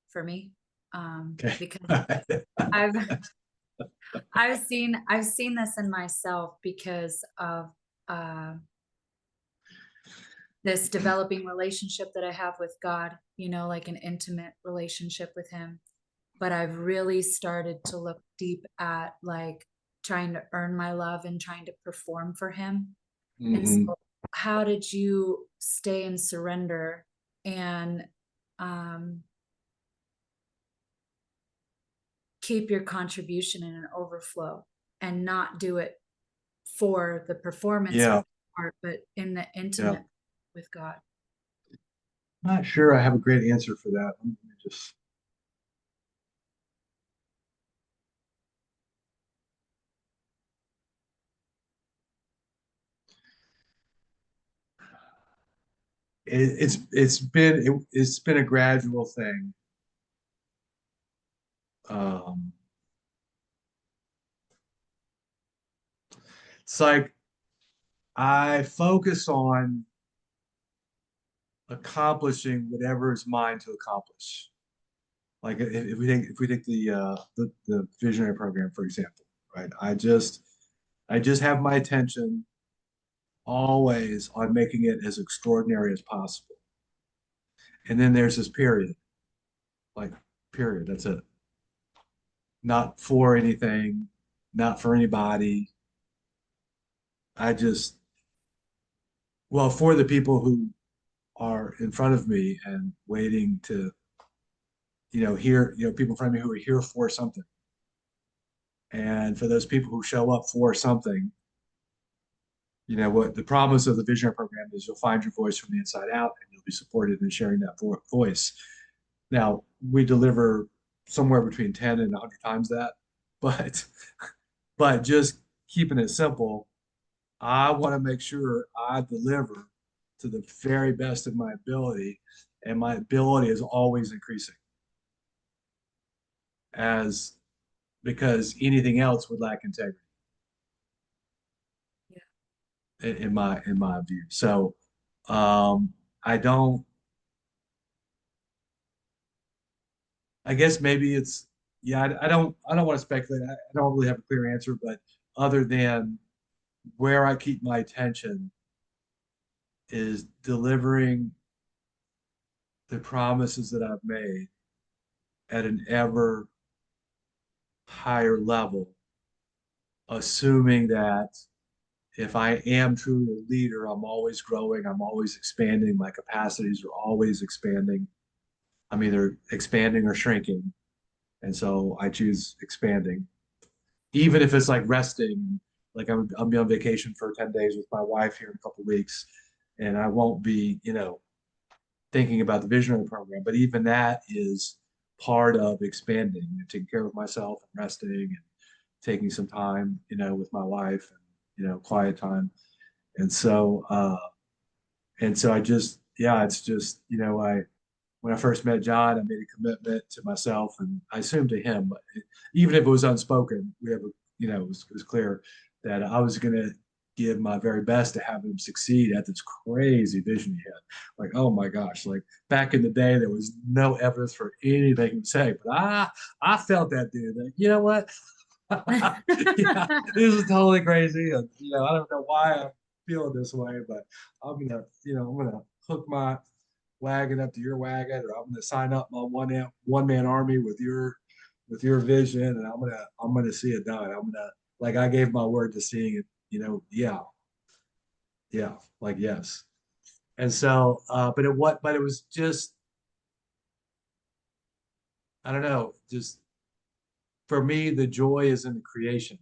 for me, Okay. because I've I've seen this in myself because of uh, this developing relationship that I have with God, you know, like an intimate relationship with Him. But I've really started to look deep at like trying to earn my love and trying to perform for Him. And Hmm. so, how did you stay in surrender and um, keep your contribution in an overflow and not do it for the performance Yeah, part, but in the yeah. intimate with God? I'm not sure I have a great answer for that. Let me just it's been a gradual thing. Um, it's like I focus on accomplishing whatever is mine to accomplish. Like if we take the visionary program for example, right? I just have my attention always on making it as extraordinary as possible. And then there's this period, like period. That's it. Not for anything, not for anybody. I just well for the people who are in front of me and waiting to hear people in front of me who are here for something. And for those people who show up for something, you know what the promise of the visionary program is you'll find your voice from the inside out and you'll be supported in sharing that voice. Now we deliver somewhere between 10 and 100 times that, but just keeping it simple, I want to make sure I deliver to the very best of my ability, and my ability is always increasing as because anything else would lack integrity Yeah. in my view. So I don't I guess maybe it's, yeah, I don't want to speculate. I don't really have a clear answer, but other than where I keep my attention is delivering the promises that I've made at an ever higher level, assuming that if I am truly a leader, I'm always growing, I'm always expanding, my capacities are always expanding. I'm either expanding or shrinking. And so I choose expanding, even if it's like resting. Like I'll be on vacation for 10 days with my wife here in a couple of weeks, and I won't be, thinking about the visionary program. But even that is part of expanding and taking care of myself and resting and taking some time, with my wife and, quiet time. And so, I just, yeah, it's just, when I first met John, I made a commitment to myself and I assumed to him, but even if it was unspoken, it was clear that I was going to give my very best to have him succeed at this crazy vision he had. Like, oh my gosh, like back in the day, there was no evidence for anything he would say, but I felt that dude. Like, you know what? Yeah, this is totally crazy. And, I don't know why I'm feeling this way, but I'm gonna hook my wagon up to your wagon, or I'm gonna sign up my one man army with your vision, and I'm gonna see it done. I'm gonna like I gave my word to seeing it. Yeah, yeah, like yes. And so, but it was just I don't know, just for me, the joy is in the creation,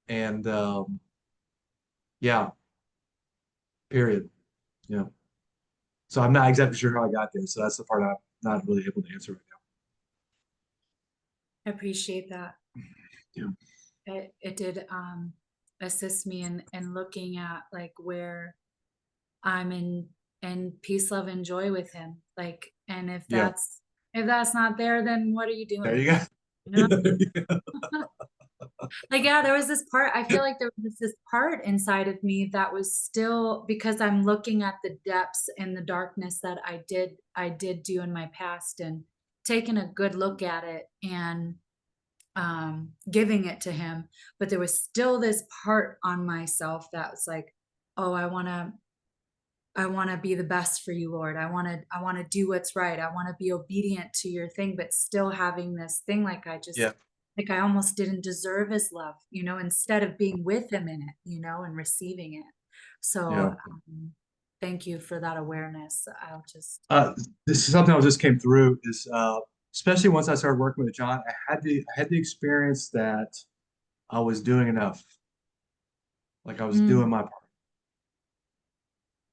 and yeah, period. Yeah. So I'm not exactly sure how I got there. So that's the part I'm not really able to answer right I appreciate that. now. It did assist me in looking at like where I'm in peace, love, and joy with him. Like, and Yeah. if that's not there, then what are you There you doing? go. You know? Like, yeah, there was this part, I feel like there was this part inside of me that was still, because I'm looking at the depths and the darkness that I did do in my past, and taking a good look at it and giving it to him. But there was still this part on myself that was like, oh, I want to be the best for you, Lord. I want to do what's right. I want to be obedient to your thing, but still having this thing like Yeah. like I almost didn't deserve his love, instead of being with him in it, and receiving it. So Yeah. thank you for that awareness. I'll just Uh, this is something that just came through is especially once I started working with John, I had the experience that I was doing enough. Like I was doing mm, my part.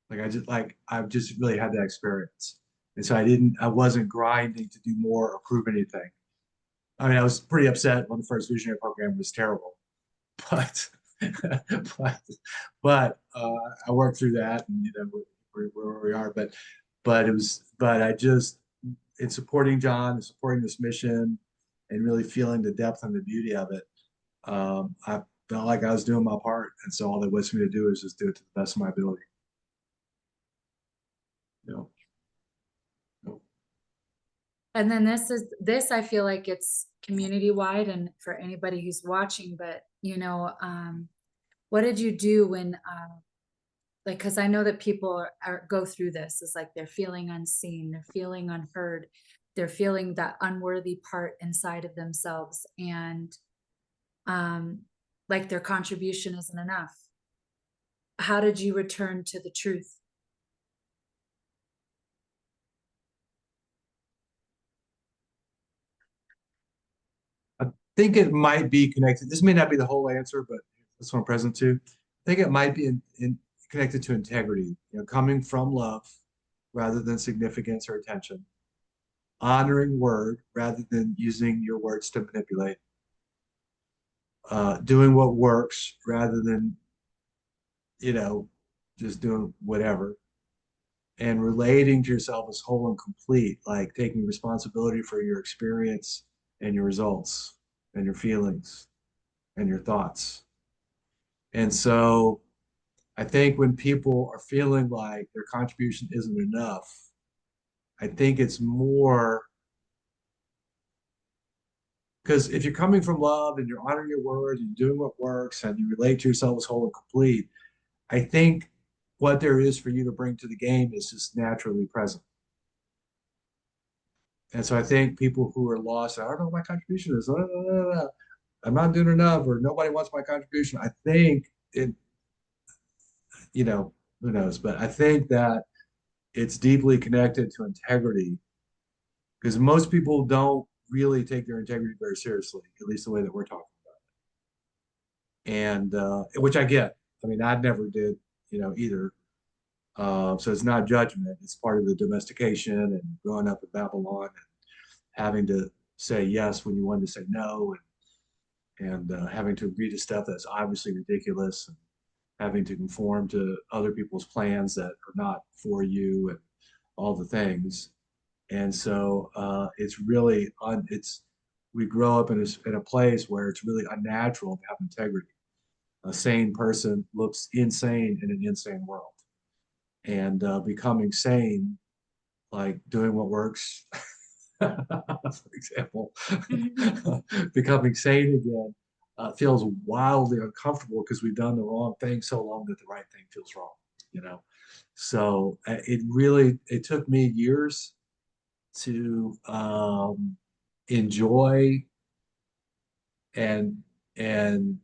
Like I've just really had that experience. And so I wasn't grinding to do more or prove anything. I mean, I was pretty upset when the first visionary program was terrible, but but I worked through that, and we're where we are. But I just in supporting John and supporting this mission, and really feeling the depth and the beauty of it. I felt like I was doing my part, and so all that was for me to do is just do it to the best of my ability. You know, you and then this I feel like it's community wide and for anybody who's watching, but what did you do when like, because I know that people go through this, is like they're feeling unseen, they're feeling unheard, they're feeling that unworthy part inside of themselves, and um like their contribution isn't enough. How did you return to the truth? I think it might be connected. This may not be the whole answer, but that's what I'm present to. I think it might be connected to integrity, coming from love rather than significance or attention, honoring word rather than using your words to manipulate, doing what works rather than, you know, just doing whatever, and relating to yourself as whole and complete, like taking responsibility for your experience and your results and your feelings and your thoughts. And so I think when people are feeling like their contribution isn't enough, I think it's more because if you're coming from love and you're honoring your word, and you're doing what works, and you relate to yourself as whole and complete, I think what there is for you to bring to the game is just naturally present. And so I think people who are lost, I don't know what my contribution is. I'm not doing enough, or nobody wants my contribution. I think it, you know, who knows? But I think that it's deeply connected to integrity because most people don't really take their integrity very seriously, at least the way that we're talking. And which I get. I mean, I never did, either. So it's not judgment. It's part of the domestication and growing up in Babylon and having to say yes when you wanted to say no, and having to agree to stuff that's obviously ridiculous, and having to conform to other people's plans that are not for you, and all the things. And so it's really it's we grow up in a place where it's really unnatural to have integrity. A sane person looks insane in an insane world, and becoming sane, like doing what works, for example, becoming sane again feels wildly uncomfortable because we've done the wrong thing so long that the right thing feels wrong, you know. So it took me years to enjoy and and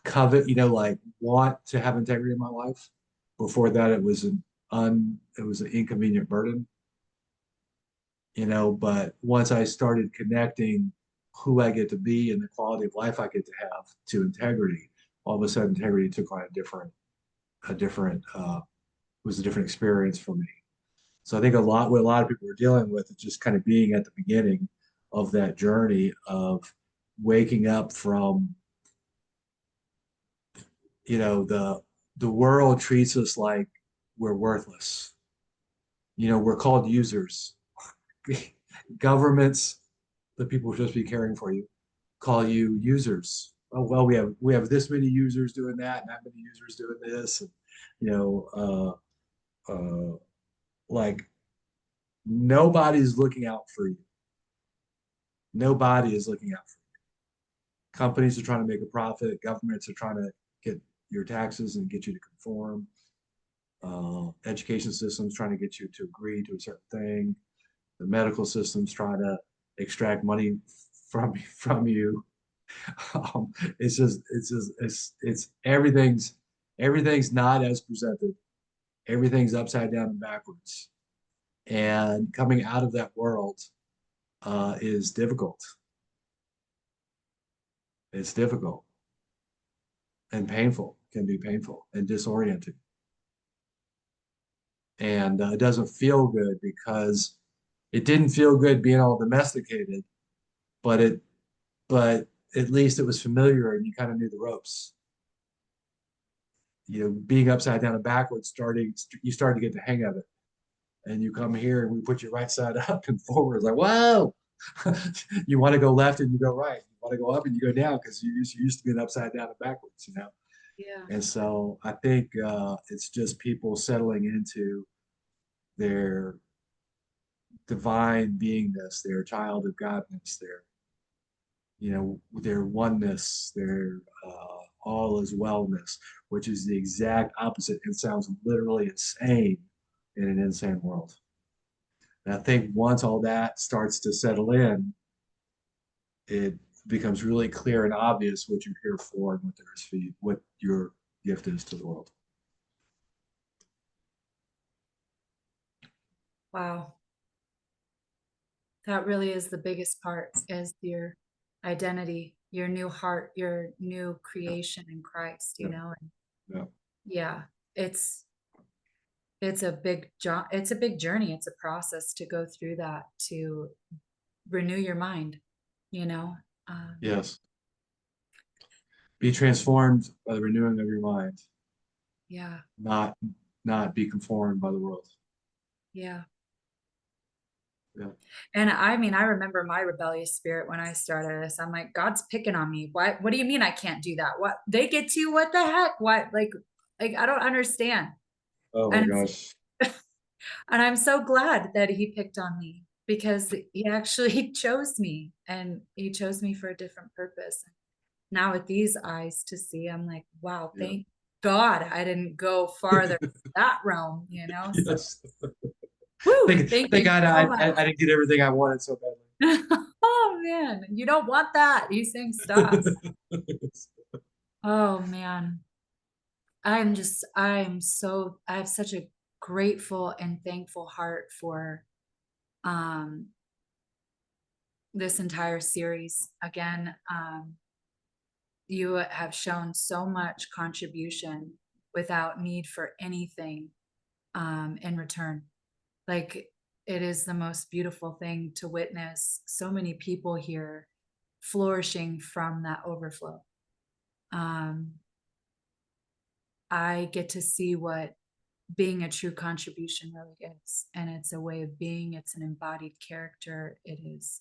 covet, like want to have integrity in my life. Before that, it was an inconvenient burden, but once I started connecting who I get to be and the quality of life I get to have to integrity, all of a sudden integrity took on a different was a different experience for me. So I think what a lot of people are dealing with is just kind of being at the beginning of that journey of waking up from, the world treats us like we're worthless. We're called users. Governments, the people who are supposed to be caring for you, call you users. Oh well, we have this many users doing that, and that many users doing this, and you know, like nobody's looking out for you. Nobody is looking out for you. Companies are trying to make a profit. Governments are trying to get your taxes and get you to conform. Education systems trying to get you to agree to a certain thing. The medical systems trying to extract money from you. It's everything's not as presented. Everything's upside down and backwards. And coming out of that world is difficult. It's difficult and painful. Can be painful and disorienting. And it doesn't feel good because it didn't feel good being all domesticated, but but at least it was familiar and you kind of knew the ropes. Being upside down and backwards, you start to get the hang of it. And you come here and we put you right side up and forward. Like, whoa, you want to go left and you go right. You want to go up and you go down because you used to being upside down and backwards. Yeah. And so I think it's just people settling into their divine beingness, their child of Godness, their oneness, their all is wellness, which is the exact opposite. It sounds literally insane in an insane world. And I think once all that starts to settle in, it becomes really clear and obvious what you're here for and what your gift is to the world. Wow. That really is the biggest part, is your identity, your new heart, your new creation in Christ, Yeah, And yeah, yeah, it's it's a big job. It's a big journey. It's a process to go through that, to renew your mind, you know? Um, yes. Be transformed by the renewing of your mind, yeah, not not be conformed by the world. yeah. Yeah. And I mean, I remember my rebellious spirit when I started this. I'm like, God's picking on me. What do you mean I can't do that? What, they get to? What the heck? What, like I don't understand. Oh my And gosh. And I'm so glad that he picked on me because he actually chose me and he chose me for a different purpose. Now with these eyes to see, I'm like, wow, Yeah. thank God I didn't go farther that realm, you know? So, Yes. woo, thank Thank you God so much. I didn't get everything I wanted so Oh man, you don't want that. He's saying stop. badly. Oh man. I have such a grateful and thankful heart for um this entire series. Again, you have shown so much contribution without need for anything in return. Like, it is the most beautiful thing to witness so many people here flourishing from that overflow. Um, I get to see what being a true contribution really is. And it's a way of being, it's an embodied character, it is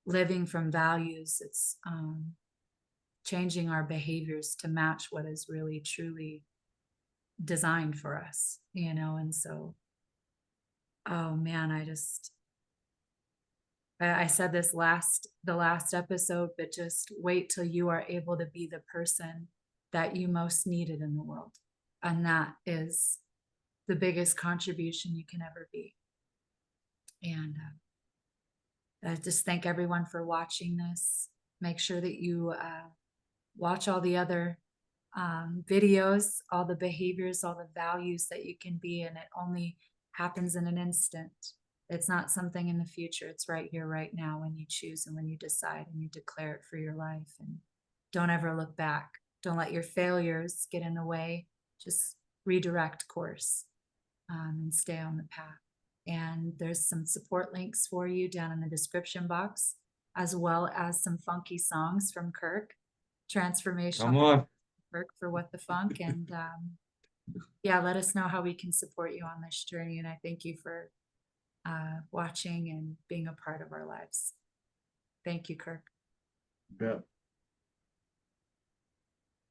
living from values, it's changing our behaviors to match what is really truly designed for us, you know? And so, oh man, I said this the last episode, but just wait till you are able to be the person that you most needed in the world. And that is the biggest contribution you can ever be. And I just thank everyone for watching this. Make sure that you watch all the other videos, all the behaviors, all the values that you can be, and it only happens in an instant. It's not something in the future. It's right here, right now, when you choose and when you decide and you declare it for your life. And don't ever look back. Don't let your failures get in the way. Just redirect course and stay on the path. And there's some support links for you down in the description box, as well as some funky songs from Kirk, transformational Come on. Kirk for What the Funk. And yeah, let us know how we can support you on this journey. And I thank you for watching and being a part of our lives. Thank you, Kirk. Yeah.